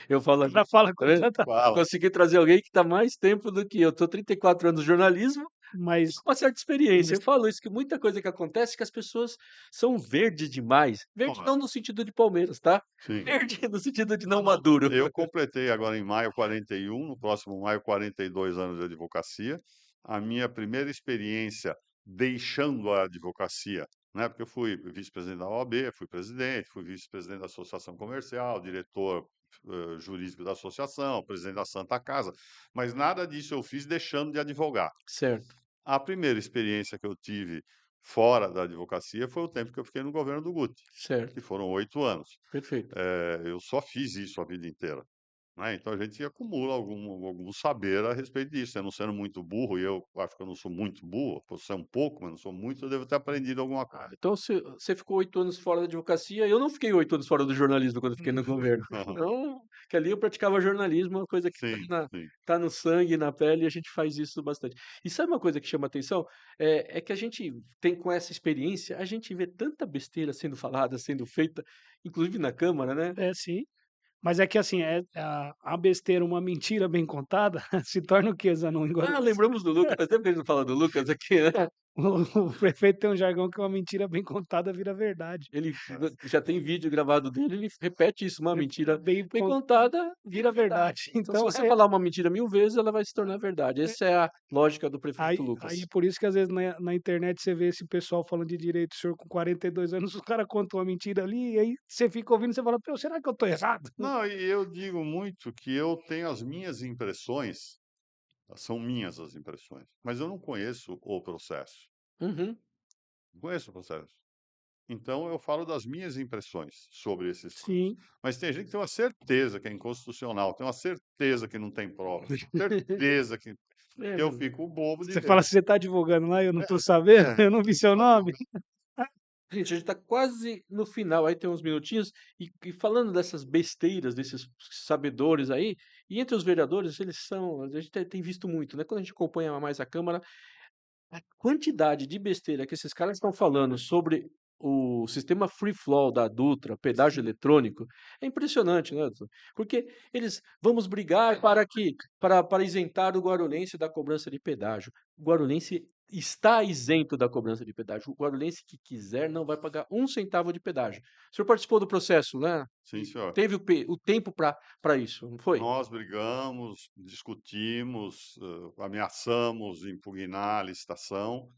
Eu falo, Ela fala tá com vendo? tanta Fala. Consegui trazer alguém que está mais tempo do que eu, tô 34 anos no jornalismo. mas Uma certa experiência. mas Eu falo isso, que muita coisa que acontece é que as pessoas são verdes demais. Verde Olha, não no sentido de Palmeiras, tá? sim. Verde no sentido de Não, não não. maduro. Eu completei agora em maio 41, no próximo maio 42 anos de advocacia. A minha primeira experiência deixando a advocacia, né, porque eu fui vice-presidente da OAB, fui presidente, fui vice-presidente da associação comercial, diretor, jurídico da associação, presidente da Santa Casa, mas nada disso eu fiz deixando de advogar. Certo, A primeira experiência que eu tive fora da advocacia foi o tempo que eu fiquei no governo do Guti, que certo. foram 8 anos. Perfeito. Eu só fiz isso a vida inteira, né, então a gente acumula algum saber a respeito disso, eu não sendo muito burro, e eu acho que eu não sou muito burro, posso ser um pouco, mas não sou muito, eu devo ter aprendido alguma Ah, coisa. então você ficou 8 anos fora da advocacia, eu não fiquei 8 anos fora do jornalismo quando eu fiquei no governo. Não, que ali eu praticava jornalismo, uma coisa que Sim, sim. tá no sangue, na pele, e a gente faz isso bastante. E sabe uma coisa que chama atenção? É que a gente tem com essa experiência, a gente vê tanta besteira sendo falada, sendo feita, inclusive na Câmara, né. é sim, mas é que assim, a besteira, uma mentira bem contada, se torna o quê, Zanon, em Ah, Guarulhos? lembramos do Lucas, faz tempo que a gente não fala do Lucas aqui, né. O prefeito tem um jargão que uma mentira bem contada vira verdade. Ele já tem vídeo gravado dele, ele repete isso, uma É mentira bem bem con contada vira vira verdade. verdade. Então se Então você falar uma mentira 1000 vezes, ela vai se tornar verdade. é Essa é a lógica do prefeito aí Lucas. por isso que às vezes na internet você vê esse pessoal falando de direito, o senhor com 42 anos, o cara conta uma mentira ali, e aí você fica ouvindo, você fala: "Pô, será que eu tô errado?" Não, e eu digo muito que eu tenho as minhas impressões, são minhas as impressões, mas eu não conheço o processo, Uhum. não conheço o processo. Então eu falo das minhas impressões sobre esses fatos. Sim. Mas tem gente que tem uma certeza que é inconstitucional, tem uma certeza que não tem prova, certeza que É, eu fico bobo de Você fala ver. assim: "Você tá advogando lá e eu não tô sabendo? É, Eu não vi seu nome?" gente, a gente tá quase no final, aí tem uns minutinhos, e falando dessas besteiras, desses sabedores aí, e entre os vereadores, eles são, a gente tem visto muito, né, quando a gente acompanha mais a Câmara, a quantidade de besteira que esses caras estão falando sobre o sistema free flow da Dutra, pedágio Sim. eletrônico, é impressionante, né, Edson? Porque eles vamos brigar para isentar o guarulhense da cobrança de pedágio. O guarulhense está isento da cobrança de pedágio. O guarulhense que quiser não vai pagar um centavo de pedágio. O senhor participou do processo, né? sim, E senhor. teve o tempo para isso, não foi? Nós brigamos, discutimos, ameaçamos impugnar a licitação,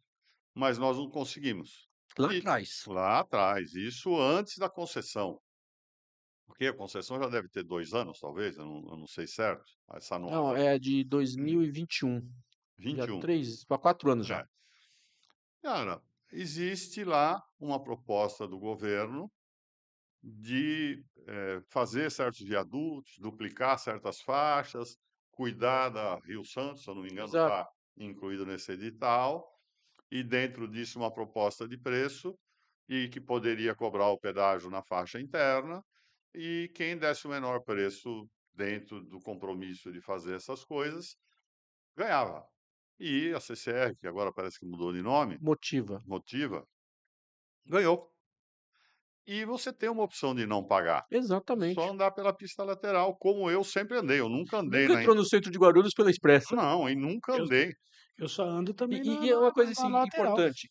mas nós não conseguimos. Lá E atrás. lá atrás, isso antes da concessão, porque a concessão já deve ter 2 anos, talvez, eu não sei certo, essa Não, nova. é de 2021. Já 21. 3 para 4 anos já. É. Cara, existe lá uma proposta do governo de, fazer certos viadutos, duplicar certas faixas, cuidar da Rio Santos, se eu não me engano, Exato. está incluído nesse edital, e dentro disso uma proposta de preço, e que poderia cobrar o pedágio na faixa interna, e quem desse o menor preço dentro do compromisso de fazer essas coisas, ganhava. E a CCR, que agora parece que mudou de nome, Motiva. Motiva, ganhou. E você tem uma opção de não pagar, só Exatamente. andar pela pista lateral, como eu sempre andei, eu nunca andei Nunca na entrou no centro de Guarulhos pela Expressa. não, e nunca Eu andei. eu só ando também E na é na uma coisa, na assim, lateral. importante,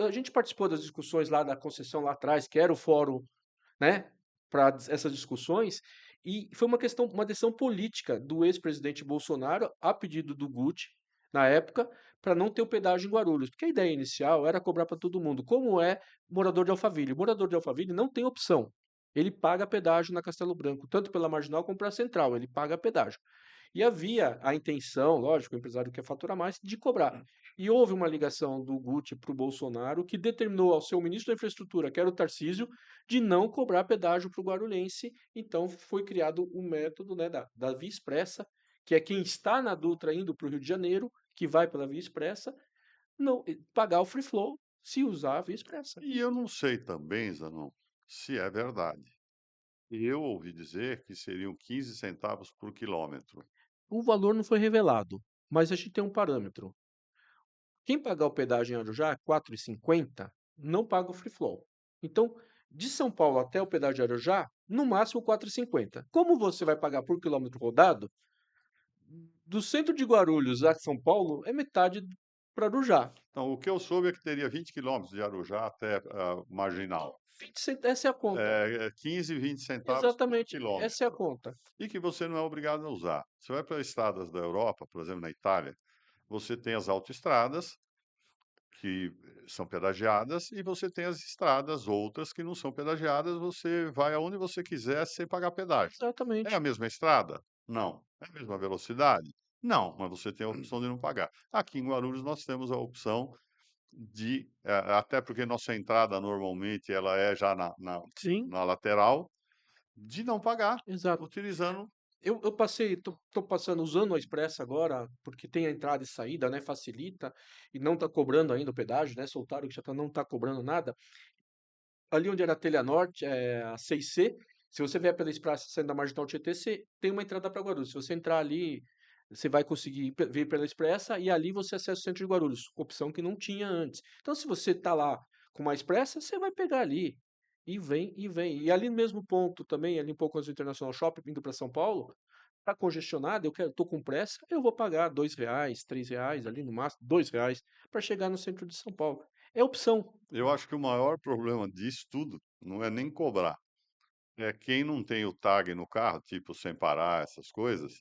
a gente participou das discussões lá da concessão lá atrás, que era o fórum, né, para essas discussões, e foi uma decisão política do ex-presidente Bolsonaro, a pedido do Guti, na época, para não ter o pedágio em Guarulhos, porque a ideia inicial era cobrar para todo mundo, como é morador de Alphaville. O morador de Alphaville não tem opção, ele paga pedágio na Castelo Branco, tanto pela Marginal como pela Central, ele paga pedágio. E havia a intenção, lógico, o empresário quer faturar mais, de cobrar. E houve uma ligação do Guti para o Bolsonaro que determinou ao seu ministro da Infraestrutura, que era o Tarcísio, de não cobrar pedágio para o guarulhense. Então foi criado o método, né, da Via Expressa, que é quem está na Dutra indo para o Rio de Janeiro, que vai pela Via Expressa, não pagar o free flow se usar a Via Expressa. E eu não sei também, Zanon, se é verdade. Eu ouvi dizer que seriam 15 centavos por quilômetro. O valor não foi revelado, mas a gente tem um parâmetro. Quem pagar o pedágio em Arujá, 4,50, não paga o free flow. Então, de São Paulo até o pedágio de Arujá, no máximo 4,50. Como você vai pagar por quilômetro rodado, do centro de Guarulhos a São Paulo é metade para Arujá. Então, o que eu soube é que teria 20 quilômetros de Arujá até a Marginal. 20 essa é a conta. 15, 20 centavos por Exatamente, essa é a quilômetro. conta. E que você não é obrigado a usar. Você vai para estradas da Europa, por exemplo, na Itália, você tem as autoestradas, que são pedagiadas, e você tem as estradas outras que não são pedagiadas, você vai aonde você quiser sem pagar pedágio. É a Exatamente. mesma estrada? Não. É a mesma velocidade? Não, mas você tem a opção de não pagar. Aqui em Guarulhos nós temos a opção de, até porque nossa entrada normalmente ela é já Sim. na lateral, de não pagar, Exato. utilizando. Eu passei, tô passando, usando a Expressa agora, porque tem a entrada e saída, né? Facilita, e não tá cobrando ainda o pedágio, né? Soltaram que já não tá cobrando nada. Ali onde era a Telha Norte, a 6C, se você vier pela Expressa saindo da Marginal Tietê, você tem uma entrada para Guarulhos. Se você entrar ali, você vai conseguir vir pela Expressa e ali você acessa o centro de Guarulhos, opção que não tinha antes. Então, se você tá lá com uma Expressa, você vai pegar ali e vem e vem. E ali no mesmo ponto também, ali um pouco antes do International Shopping, indo para São Paulo, tá congestionado, tô com pressa, eu vou pagar R$ 2, R$ 3 ali no máximo, R$ 2 para chegar no centro de São Paulo. É opção. Eu acho que o maior problema disso tudo não é nem cobrar, é quem não tem o tag no carro, tipo sem parar, essas coisas,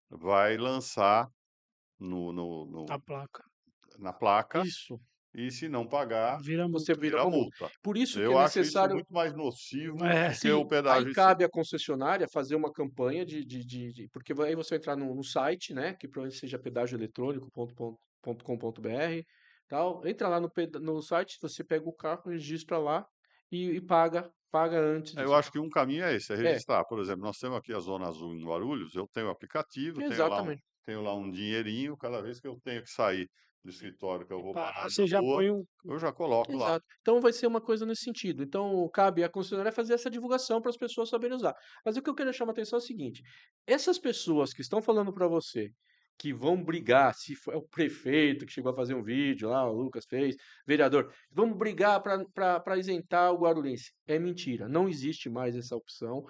vai lançar no no A no placa. na placa, Isso. e se não pagar, Vira Você multa. vira vira uma multa. multa. Por isso que é Eu acho isso necessário, muito mais nocivo É, do que o sim, aí pedágio em si. cabe à concessionária fazer uma campanha porque aí você vai entrar no site, né, que provavelmente seja pedagioeletrônico.com.br, tal, entra lá no site, você pega o carro, registra lá e paga antes Eu disso. acho que um caminho é esse, é É, registrar. Por exemplo, nós temos aqui a Zona Azul em Guarulhos, eu tenho o aplicativo, exatamente. tenho lá um dinheirinho, cada vez que eu tenho que sair do escritório, que eu vou parar, parar na você já rua, põe um eu já coloco lá. Exato. Então vai ser uma coisa nesse sentido. Então cabe à concessionária fazer essa divulgação para as pessoas saberem usar. Mas o que eu queria chamar a atenção é o seguinte: essas pessoas que estão falando para você que vão brigar, se for, é o prefeito que chegou a fazer um vídeo lá, o Lucas fez, vereador, vamos brigar para isentar o guarulhense. É mentira, não existe mais essa opção.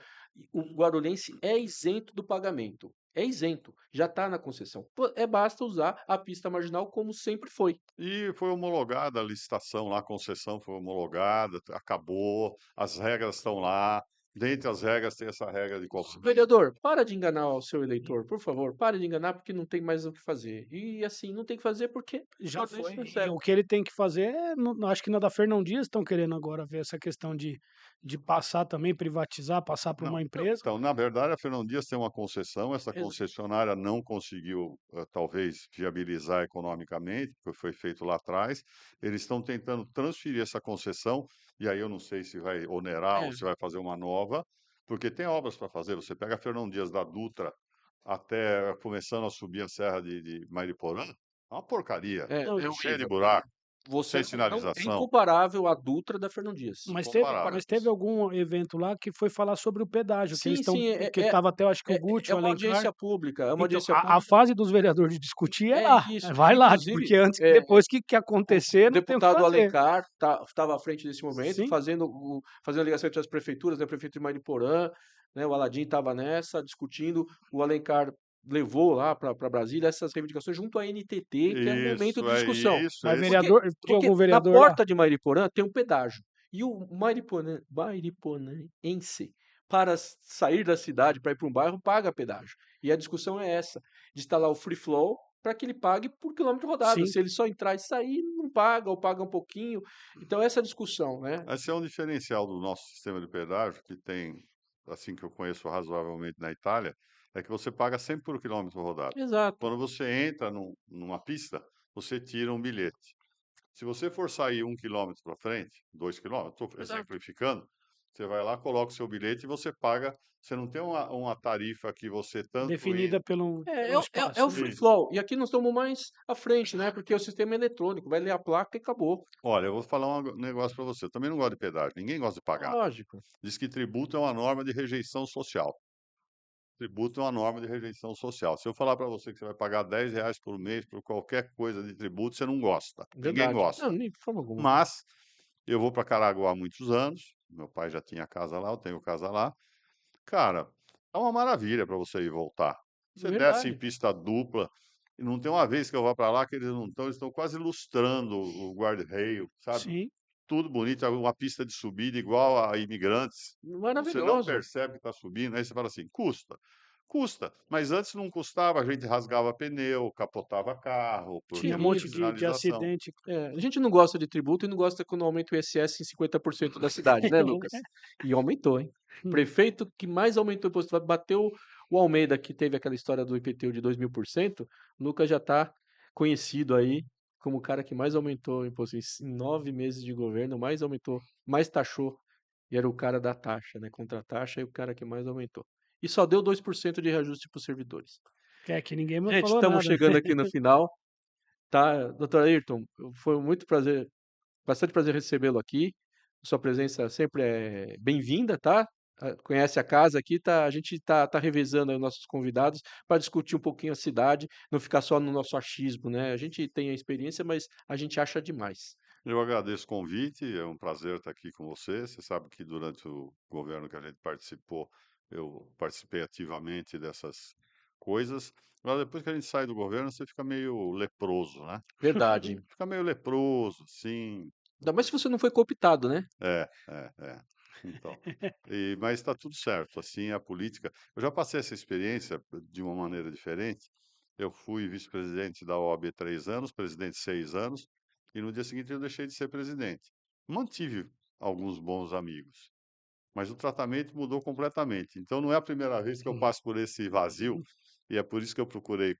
O guarulhense é isento do pagamento. É isento, já está na concessão. Basta usar a pista marginal como sempre foi. E foi homologada a licitação lá, a concessão foi homologada, acabou, as regras estão lá. Dentre as regras tem essa regra de qualquer. Vereador, para de enganar o seu eleitor, por favor. Pare de enganar porque não tem mais o que fazer. E assim, não tem que fazer porque já só deixa foi. no E cego. o que ele tem que fazer é, acho que na da Fernão Dias estão querendo agora ver essa questão de passar também, privatizar, passar para Não, uma empresa. então, na verdade, a Fernão Dias tem uma concessão, essa Ex- concessionária não conseguiu, talvez, viabilizar economicamente, porque foi feito lá atrás. Eles estão tentando transferir essa concessão, e aí eu não sei se vai onerar ou É, se vai fazer uma nova, porque tem obras para fazer. Você pega a Fernão Dias da Dutra até começando a subir a Serra de Mariporã, é uma porcaria, é Não, cheia de horrível. buraco. Você sem não é sinalização, incomparável à Dutra da Fernão Dias. incomparável. mas teve algum evento lá que foi falar sobre o pedágio, que eles Sim, estão sim, que estava até eu acho que o Guti, é o uma Alencar. audiência pública, é uma Então, audiência a pública. fase dos vereadores de discutir é É lá, isso. vai lá, Inclusive, porque antes é, depois que o acontecer não tem o que deputado fazer. Alencar estava à frente desse momento, Sim, fazendo a ligação entre as prefeituras, né, o prefeito de Mariporã, né, o Aladim estava nessa, discutindo, o Alencar levou lá para Brasília essas reivindicações junto à NTT, que era um momento Isso, de é discussão. isso, mas é esse. vereador, tinha Porque algum na vereador lá? porta de Mariporã tem um pedágio. E o mariporanense, para sair da cidade, para ir para um bairro, paga pedágio. E a discussão é essa, de instalar o free flow para que ele pague por quilômetro rodado. Sim, Se ele só entrar e sair, não paga, ou paga um pouquinho. Então, essa é a discussão, né? Esse é um diferencial do nosso sistema de pedágio, que tem, assim que eu conheço razoavelmente na Itália, é que você paga sempre por quilômetro rodado. Exato, Quando você entra numa pista, você tira um bilhete. Se você for sair 1 quilômetro para frente, 2 quilômetros, estou exato. exemplificando, você vai lá, coloca o seu bilhete e você paga. Você não tem uma tarifa que você tanto definida entra. É, pelo é o espaço, né? free Isso. flow. E aqui nós estamos mais à frente, né? Porque o sistema é eletrônico, vai ler a placa e acabou. Olha, eu vou falar um negócio para você. Eu também não gosto de pedágio, ninguém gosta de pagar. Lógico. Diz que tributo é uma norma de rejeição social. Tributo é uma norma de rejeição social. Se eu falar para você que você vai pagar R$ 10 por mês por qualquer coisa de tributo, você não gosta. Ninguém Verdade. Não, gosta. nem de forma alguma. Mas eu vou para Caraguá há muitos anos. Meu pai já tinha casa lá, eu tenho casa lá. Cara, é uma maravilha para você ir e voltar. Você desce em Verdade. pista dupla. E não tem uma vez que eu vá para lá que eles não estão, eles estão quase lustrando o guarda-reio, sabe? Sim, Tudo bonito, uma pista de subida igual a Imigrantes. Você não Maravilhoso. percebe que está subindo, aí você fala assim: custa. Custa, mas antes não custava, a gente rasgava pneu, capotava carro, porque tinha um não tinha monte Isso. de sinalização. acidente. É, a gente não gosta de tributo e não gosta quando aumenta o ISS em 50% da cidade, né, Lucas? E aumentou, hein? Prefeito que mais aumentou o imposto, bateu o Almeida, que teve aquela história do IPTU de 2000%, Lucas já está conhecido aí como o cara que mais aumentou o imposto. Em 9 meses de governo, mais aumentou, mais taxou. E era o cara da taxa, né? Contra a taxa e o cara que mais aumentou. E só deu 2% de reajuste para os servidores. É que ninguém mais Gente, falou estamos nada. chegando aqui no final. Tá, doutor Ayrton, foi muito prazer, bastante prazer recebê-lo aqui. Sua presença sempre é bem-vinda, tá? Conhece a casa aqui, tá? A gente tá revezando aí os nossos convidados para discutir um pouquinho a cidade, não ficar só no nosso achismo, né? A gente tem a experiência, mas a gente acha demais. Eu agradeço o convite, é um prazer estar aqui com você. Você sabe que durante o governo que a gente participou, eu participei ativamente dessas coisas. Agora, depois que a gente sai do governo, você fica meio leproso, né? Verdade. Fica meio leproso, sim. Ainda mais se você não foi cooptado, né? É. Então, mas está tudo certo, assim, a política. Eu já passei essa experiência de uma maneira diferente. Eu fui vice-presidente da OAB 3 anos, presidente 6 anos, e no dia seguinte eu deixei de ser presidente. Mantive alguns bons amigos, mas o tratamento mudou completamente. Então, não é a primeira vez que eu passo por esse vazio, e é por isso que eu procurei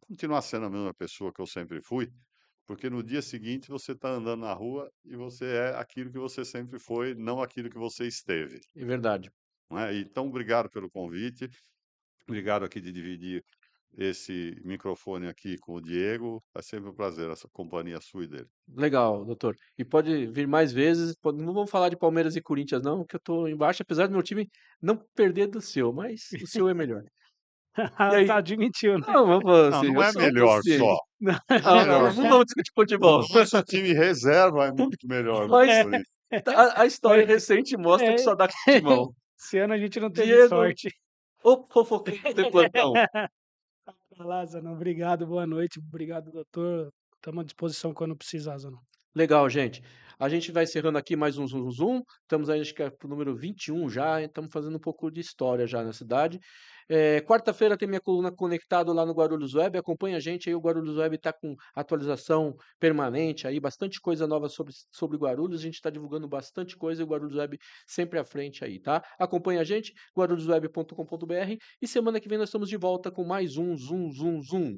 continuar sendo a mesma pessoa que eu sempre fui, porque no dia seguinte você está andando na rua e você é aquilo que você sempre foi, não aquilo que você esteve, É verdade. não é? Então, obrigado pelo convite, obrigado aqui de dividir esse microfone aqui com o Diego. É sempre um prazer essa companhia sua e dele. Legal, doutor. E pode vir mais vezes. Não vamos falar de Palmeiras e Corinthians, não, que eu tô embaixo, apesar do meu time não perder do seu, mas o seu é melhor. E Tá, aí? admitiu, né? Não, vamos falar Não, assim, não eu é sou melhor você. só, não é Não, não, melhor não só. vamos discutir futebol. O nosso time reserva é muito melhor do que Mas o Corinthians. a história Mas recente mostra que é, só dá timão. esse ano a gente não teve Diego, sorte. o fofoqueiro de plantão. Lázaro, obrigado, boa noite. Obrigado, doutor. Estamos à disposição quando precisar, Zano. Legal, gente. A gente vai encerrando aqui mais um Zoom Zoom. Estamos aí, acho que é pro número 21 já. Estamos fazendo um pouco de história já na cidade. Quarta-feira tem minha coluna conectado lá no Guarulhos Web. Acompanha a gente aí. O Guarulhos Web está com atualização permanente aí, bastante coisa nova sobre Guarulhos. A gente está divulgando bastante coisa e o Guarulhos Web sempre à frente aí, tá? Acompanha a gente, guarulhosweb.com.br. E semana que vem nós estamos de volta com mais um Zoom Zoom Zoom.